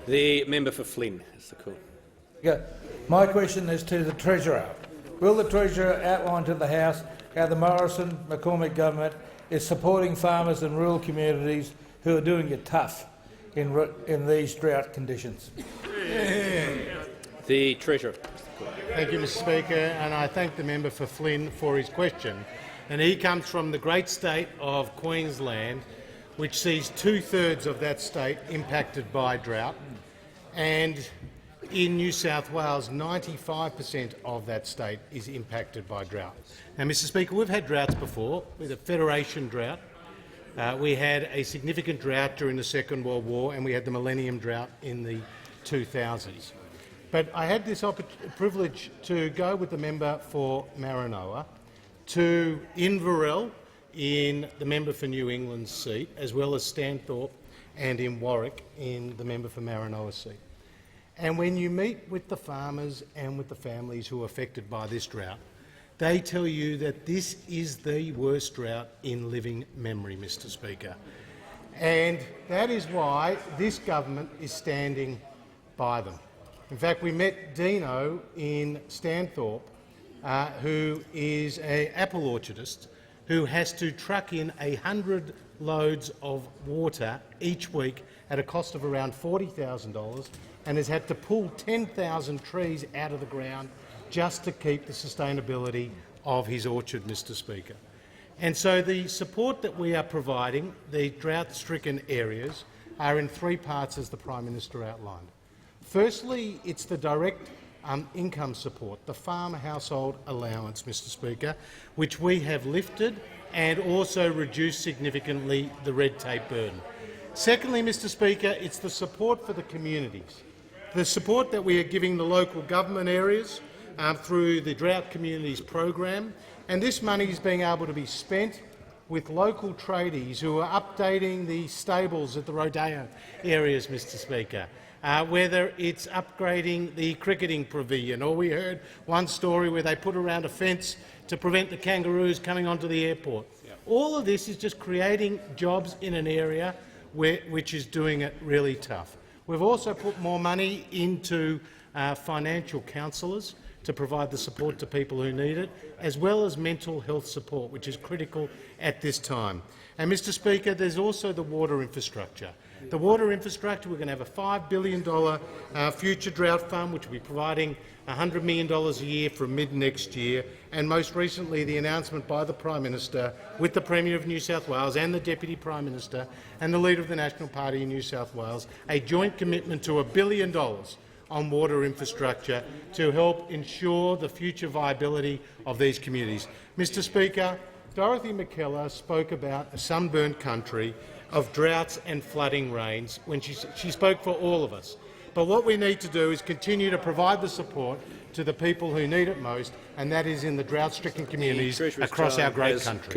The member for Flynn is the call. Yeah. My question is to the Treasurer. Will the Treasurer outline to the House how the Morrison-McCormick government is supporting farmers in rural communities who are doing it tough in these drought conditions? The Treasurer. Thank you, Mr Speaker, and I thank the member for Flynn for his question. And he comes from the great state of Queensland, which sees 2/3 of that state impacted by drought, and in New South Wales, 95% of that state is impacted by drought. Now, Mr Speaker, we've had droughts before. With a Federation drought, we had a significant drought during the Second World War, and we had the Millennium Drought in the 2000s. But I had this privilege to go with the member for Maranoa to Inverell in the member for New England's seat, as well as Stanthorpe, and in Warwick in the member for Maranoa seat. And when you meet with the farmers and with the families who are affected by this drought, they tell you that this is the worst drought in living memory, Mr Speaker. And that is why this government is standing by them. In fact, we met Dino in Stanthorpe, who is an apple orchardist who has to truck in 100 loads of water each week at a cost of around $40,000 and has had to pull 10,000 trees out of the ground just to keep the sustainability of his orchard, Mr Speaker. And so the support that we are providing the drought-stricken areas are in three parts, as the Prime Minister outlined. Firstly, it's the direct income support, the farm household allowance, Mr Speaker, which we have lifted and also reduced significantly the red tape burden. Secondly, Mr Speaker, it's the support for the communities, the support that we are giving the local government areas through the Drought Communities program, and this money is being able to be spent with local tradies who are updating the stables at the rodeo areas, Mr Speaker. Whether it's upgrading the cricketing pavilion, or we heard one story where they put around a fence to prevent the kangaroos coming onto the airport. Yep. All of this is just creating jobs in an area which is doing it really tough. We've also put more money into financial counsellors to provide the support to people who need it, as well as mental health support, which is critical at this time. And, Mr Speaker, there's also the water infrastructure. The water infrastructure, we're going to have a $5 billion future drought fund, which will be providing $100 million a year from mid-next year, and most recently the announcement by the Prime Minister, with the Premier of New South Wales and the Deputy Prime Minister and the Leader of the National Party in New South Wales, a joint commitment to $1 billion on water infrastructure to help ensure the future viability of these communities. Mr Speaker, Dorothy McKellar spoke about a sunburnt country of droughts and flooding rains when she spoke for all of us. But what we need to do is continue to provide the support to the people who need it most, and that is in the drought-stricken communities across our great country.